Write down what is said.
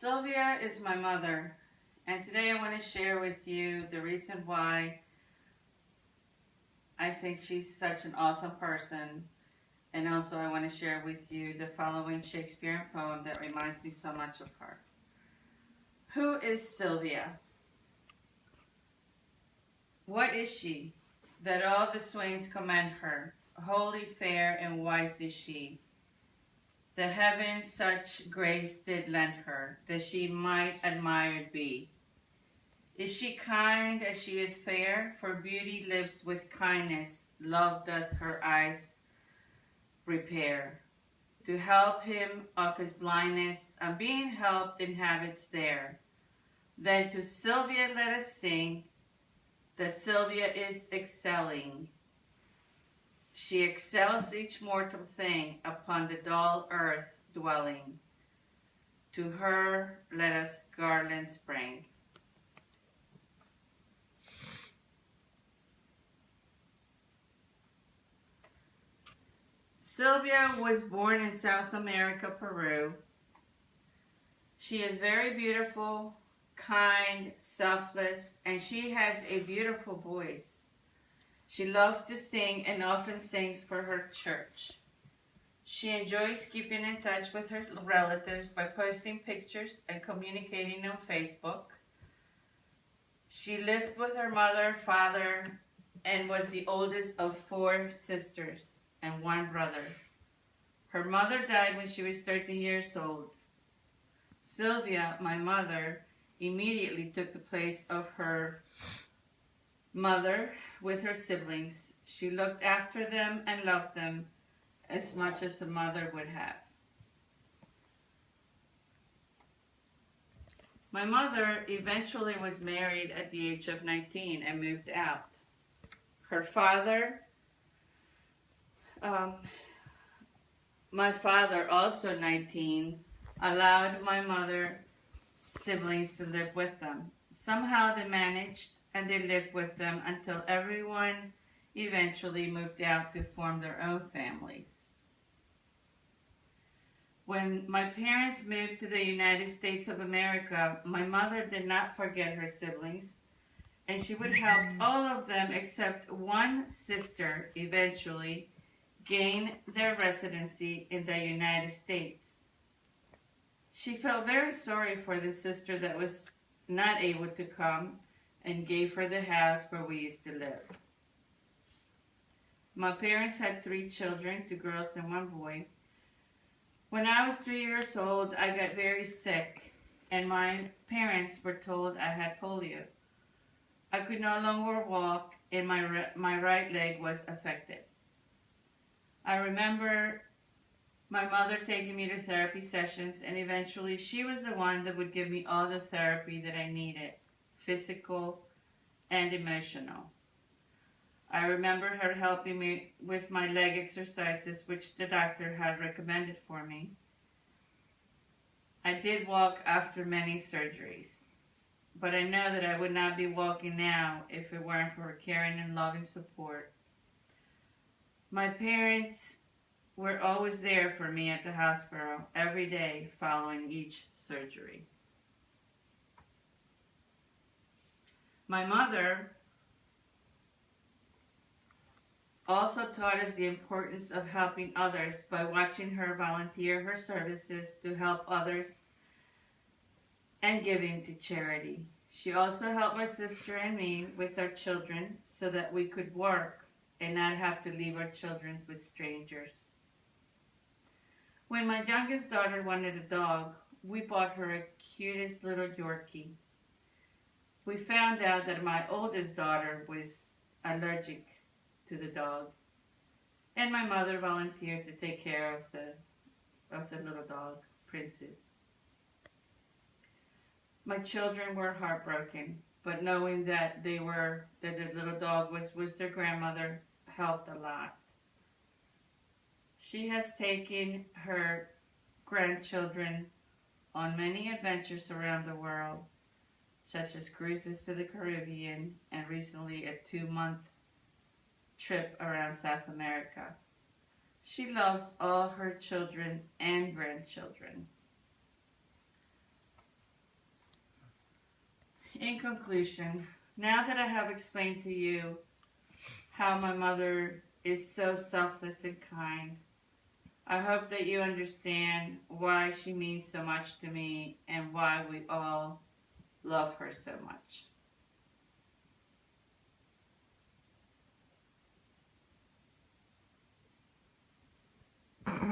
Sylvia is my mother, and today I want to share with you the reason why I think she's such an awesome person, and also I want to share with you the following Shakespearean poem that reminds me so much of her. Who is Sylvia? What is she, that all the swains commend her? Holy, fair, and wise is she. The heaven such grace did lend her, that she might admired be. Is she kind as she is fair? For beauty lives with kindness, love doth her eyes repair. To help him of his blindness, and being helped inhabits there. Then to Sylvia let us sing, that Sylvia is excelling. She excels each mortal thing upon the dull earth dwelling. To her let us garlands bring. Sylvia was born in South America, Peru. She is very beautiful, kind, selfless, and she has a beautiful voice. She loves to sing and often sings for her church. She enjoys keeping in touch with her relatives by posting pictures and communicating on Facebook. She lived with her mother, father, and was the oldest of 4 sisters and 1 brother. Her mother died when she was 13 years old. Sylvia, my mother, immediately took the place of her mother with her siblings. She looked after them and loved them as much as a mother would have. My mother eventually was married at the age of 19 and moved out. Her father, my father, also 19, allowed my mother's siblings to live with them. Somehow they managed, and they lived with them until everyone eventually moved out to form their own families. When my parents moved to the United States of America, my mother did not forget her siblings, and she would help all of them except 1 sister eventually gain their residency in the United States. She felt very sorry for the sister that was not able to come and gave her the house where we used to live. My parents had 3 children, 2 girls and 1 boy. When I was 3 years old, I got very sick, and my parents were told I had polio. I could no longer walk, and my right leg was affected. I remember my mother taking me to therapy sessions, and eventually she was the one that would give me all the therapy that I needed, physical and emotional. I remember her helping me with my leg exercises, which the doctor had recommended for me. I did walk after many surgeries, but I know that I would not be walking now if it weren't for her caring and loving support. My parents were always there for me at the hospital every day following each surgery. My mother also taught us the importance of helping others by watching her volunteer her services to help others and giving to charity. She also helped my sister and me with our children so that we could work and not have to leave our children with strangers. When my youngest daughter wanted a dog, we bought her a cutest little Yorkie. We found out that my oldest daughter was allergic to the dog, and my mother volunteered to take care of the little dog, Princess. My children were heartbroken, but knowing that the little dog was with their grandmother helped a lot. She has taken her grandchildren on many adventures around the world, such as cruises to the Caribbean and recently a 2-month trip around South America. She loves all her children and grandchildren. In conclusion, now that I have explained to you how my mother is so selfless and kind, I hope that you understand why she means so much to me and why we all love her so much.